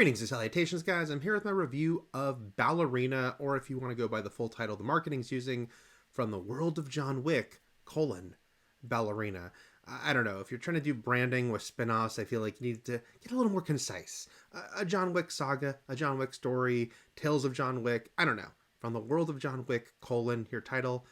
Greetings and salutations, guys. I'm here with my review of Ballerina, or if you want to go by the full title the marketing's using, From the World of John Wick, Ballerina. I don't know, if you're trying to do branding with spin-offs, I feel like you need to get a little more concise. A John Wick saga, a John Wick story, Tales of John Wick, I don't know. From the World of John Wick, your title.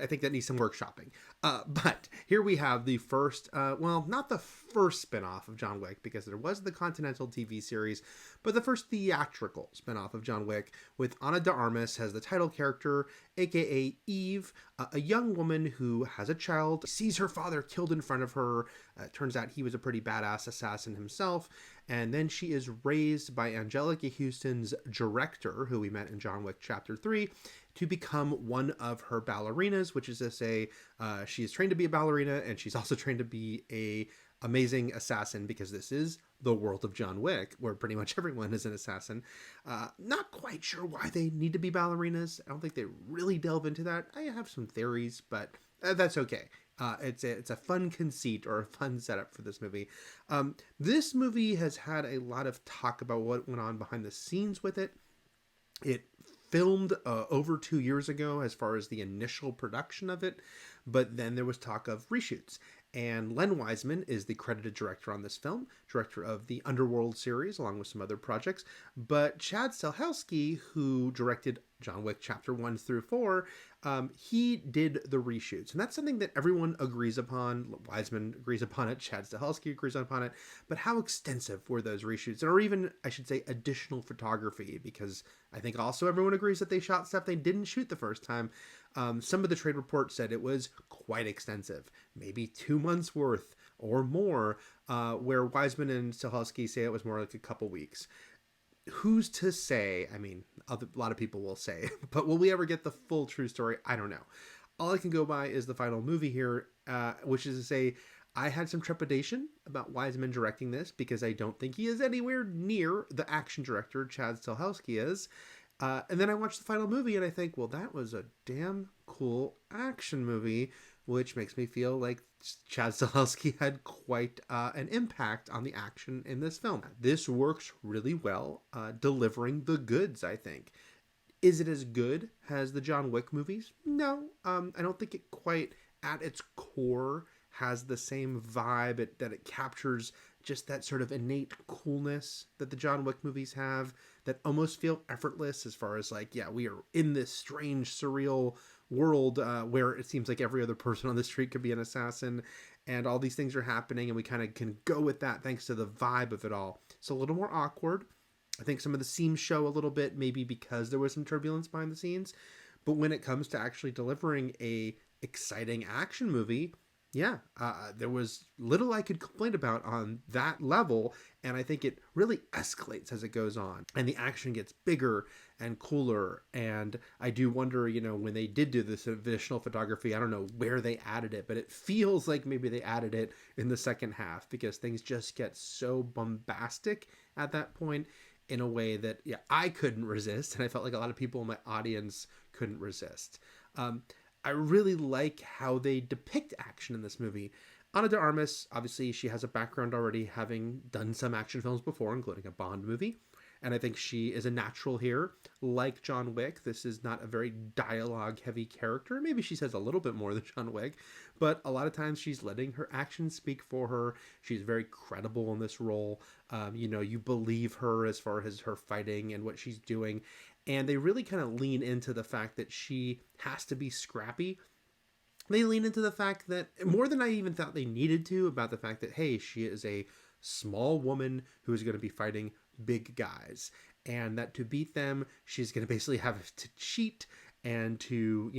I think that needs some workshopping. But here we have the first, not the first spin-off of John Wick, because there was the Continental TV series, but the first theatrical spin-off of John Wick, with Ana de Armas as the title character, aka Eve, a young woman who has a child, sees her father killed in front of her. Turns out he was a pretty badass assassin himself, and then she is raised by Anjelica Huston's director, who we met in John Wick Chapter 3, to become one of her ballerinas, which is to say she is trained to be a ballerina, and she's also trained to be a amazing assassin, because this is the world of John Wick, where pretty much everyone is an assassin. Not quite sure why they need to be ballerinas. I don't think they really delve into that. I have some theories, but that's okay. It's a fun conceit, or a fun setup for this movie. This movie has had a lot of talk about what went on behind the scenes with it. It filmed over 2 years ago as far as the initial production of it, but then there was talk of reshoots. And Len Wiseman is the credited director on this film, director of the Underworld series, along with some other projects. But Chad Stahelski, who directed John Wick Chapter 1 through 4, he did the reshoots. And that's something that everyone agrees upon. Wiseman agrees upon it. Chad Stahelski agrees upon it. But how extensive were those reshoots? Or even, I should say, additional photography, because I think also everyone agrees that they shot stuff they didn't shoot the first time. Some of the trade reports said it was quite extensive, maybe 2 months worth or more, where Wiseman and Stahelski say it was more like a couple weeks. Who's to say? I mean, a lot of people will say, but will we ever get the full true story? I don't know. All I can go by is the final movie here, which is to say, I had some trepidation about Wiseman directing this, because I don't think he is anywhere near the action director Chad Stahelski is. And then I watched the final movie and I think, well, that was a damn cool action movie, which makes me feel like Chad Stahelski had quite an impact on the action in this film. This works really well, delivering the goods, I think. Is it as good as the John Wick movies? No, I don't think it quite, at its core, has the same vibe that it captures, just that sort of innate coolness that the John Wick movies have, that almost feel effortless, as far as like, yeah, we are in this strange, surreal world where it seems like every other person on the street could be an assassin, and all these things are happening, and we kind of can go with that thanks to the vibe of it all. It's a little more awkward. I think some of the seams show a little bit, maybe because there was some turbulence behind the scenes, but when it comes to actually delivering a exciting action movie, yeah, there was little I could complain about on that level, and I think it really escalates as it goes on, and the action gets bigger and cooler, and I do wonder, when they did do this additional photography, I don't know where they added it, but it feels like maybe they added it in the second half, because things just get so bombastic at that point in a way that, yeah, I couldn't resist, and I felt like a lot of people in my audience couldn't resist. I really like how they depict action in this movie. Ana de Armas, obviously, she has a background already, having done some action films before, including a Bond movie. And I think she is a natural here. Like John Wick, this is not a very dialogue-heavy character. Maybe she says a little bit more than John Wick, but a lot of times she's letting her actions speak for her. She's very credible in this role. You believe her as far as her fighting and what she's doing. And they really kind of lean into the fact that she has to be scrappy. They lean into the fact that, more than I even thought they needed to, about the fact that, hey, she is a small woman who is going to be fighting big guys. And that to beat them, she's going to basically have to cheat and to,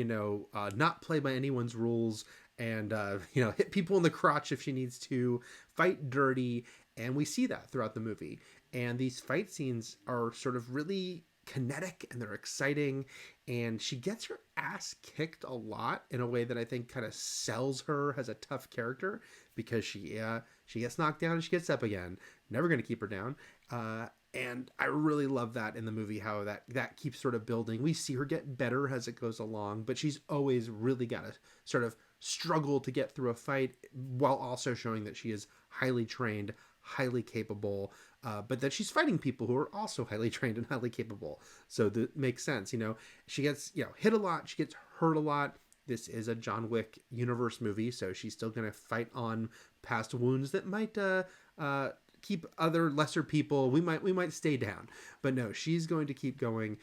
not play by anyone's rules, and, hit people in the crotch if she needs to, fight dirty. And we see that throughout the movie. And these fight scenes are sort of really kinetic, and they're exciting, and she gets her ass kicked a lot in a way that I think kind of sells her as a tough character, because she gets knocked down and she gets up again. Never going to keep her down. And I really love that in the movie, how that keeps sort of building. We see her get better as it goes along, but she's always really got to sort of struggle to get through a fight, while also showing that she is highly trained, highly capable, but that she's fighting people who are also highly trained and highly capable. So that makes sense. She gets, hit a lot. She gets hurt a lot. This is a John Wick universe movie, so she's still going to fight on past wounds that might keep other lesser people. We might stay down, but no, she's going to keep going.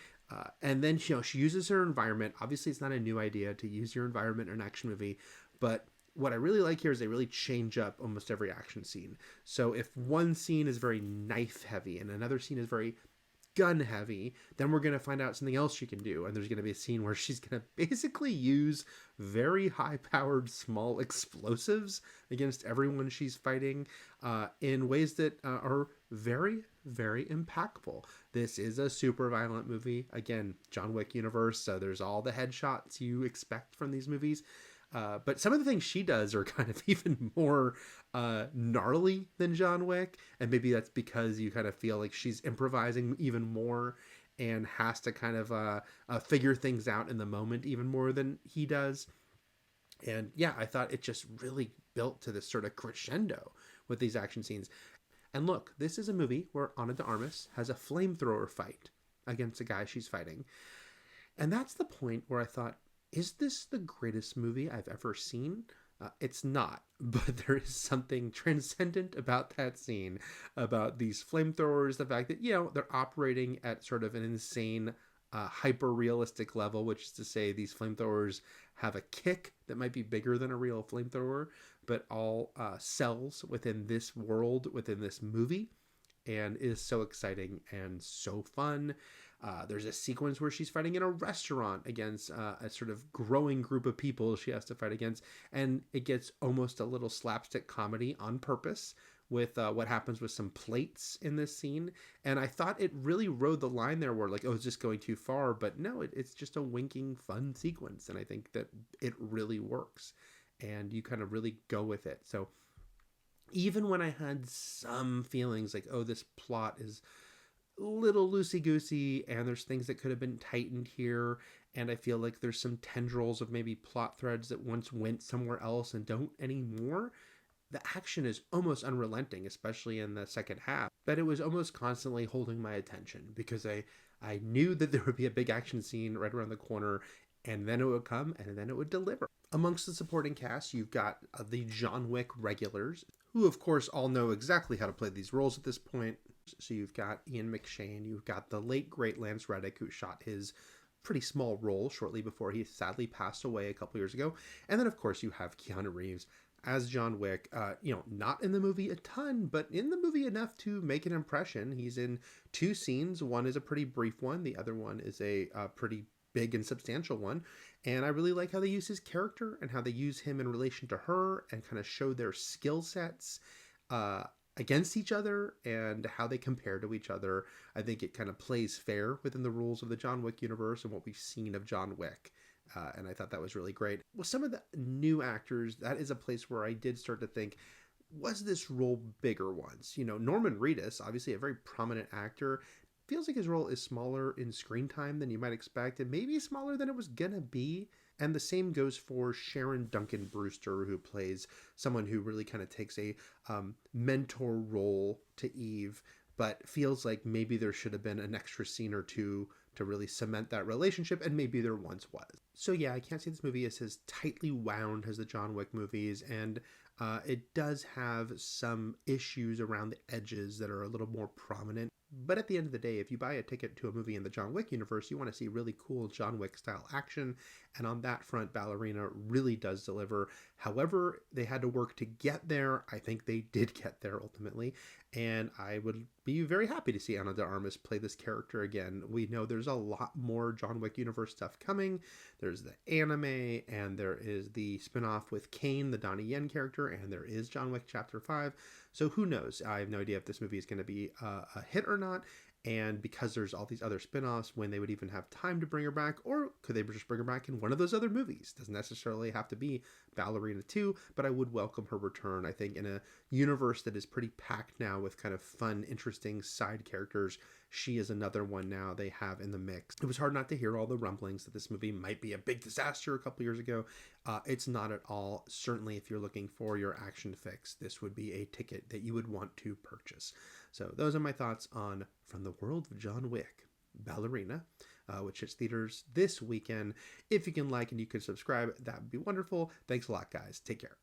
And then she uses her environment. Obviously, it's not a new idea to use your environment in an action movie, but what I really like here is they really change up almost every action scene. So if one scene is very knife heavy and another scene is very gun heavy, then we're going to find out something else she can do. And there's going to be a scene where she's going to basically use very high powered small explosives against everyone she's fighting in ways that are very, very impactful. This is a super violent movie. Again, John Wick universe. So there's all the headshots you expect from these movies. But some of the things she does are kind of even more gnarly than John Wick. And maybe that's because you kind of feel like she's improvising even more and has to kind of figure things out in the moment even more than he does. And yeah, I thought it just really built to this sort of crescendo with these action scenes. And look, this is a movie where Ana de Armas has a flamethrower fight against a guy she's fighting. And that's the point where I thought, is this the greatest movie I've ever seen? It's not, but there is something transcendent about that scene, about these flamethrowers, the fact that, they're operating at sort of an insane, hyper-realistic level, which is to say these flamethrowers have a kick that might be bigger than a real flamethrower, but all cells within this world, within this movie, and is so exciting and so fun. There's a sequence where she's fighting in a restaurant against a sort of growing group of people she has to fight against. And it gets almost a little slapstick comedy on purpose with what happens with some plates in this scene. And I thought it really rode the line there where it's just going too far. But no, it's just a winking, fun sequence. And I think that it really works. And you kind of really go with it. So even when I had some feelings like, this plot is little loosey-goosey and there's things that could have been tightened here, and I feel like there's some tendrils of maybe plot threads that once went somewhere else and don't anymore, the action is almost unrelenting, especially in the second half. But it was almost constantly holding my attention because I knew that there would be a big action scene right around the corner, and then it would come and then it would deliver. Amongst the supporting cast, you've got the John Wick regulars, who of course all know exactly how to play these roles at this point. So you've got Ian McShane, you've got the late great Lance Reddick, who shot his pretty small role shortly before he sadly passed away a couple years ago. And then of course you have Keanu Reeves as John Wick, not in the movie a ton, but in the movie enough to make an impression. He's in two scenes. One is a pretty brief one. The other one is a pretty big and substantial one. And I really like how they use his character and how they use him in relation to her and kind of show their skill sets against each other and how they compare to each other. I think it kind of plays fair within the rules of the John Wick universe and what we've seen of John Wick. And I thought that was really great. With some of the new actors, that is a place where I did start to think, was this role bigger once? Norman Reedus, obviously a very prominent actor, feels like his role is smaller in screen time than you might expect, and maybe smaller than it was gonna be. And the same goes for Sharon Duncan Brewster, who plays someone who really kind of takes a mentor role to Eve, but feels like maybe there should have been an extra scene or two to really cement that relationship, and maybe there once was. So yeah, I can't say this movie is as tightly wound as the John Wick movies, and it does have some issues around the edges that are a little more prominent. But at the end of the day, if you buy a ticket to a movie in the John Wick universe, you want to see really cool John Wick style action. And on that front, Ballerina really does deliver. However, they had to work to get there. I think they did get there ultimately. And I would be very happy to see Ana de Armas play this character again. We know there's a lot more John Wick universe stuff coming. There's the anime, and there is the spinoff with Kane, the Donnie Yen character, and there is John Wick Chapter 5. So who knows? I have no idea if this movie is going to be a hit or not. And because there's all these other spin-offs, when they would even have time to bring her back, or could they just bring her back in one of those other movies? Doesn't necessarily have to be Ballerina 2, but I would welcome her return. I think in a universe that is pretty packed now with kind of fun, interesting side characters, she is another one now they have in the mix. It was hard not to hear all the rumblings that this movie might be a big disaster a couple years ago. It's not at all. Certainly, if you're looking for your action fix, this would be a ticket that you would want to purchase. So those are my thoughts on From the World of John Wick, Ballerina, which hits theaters this weekend. If you can like and you can subscribe, that would be wonderful. Thanks a lot, guys. Take care.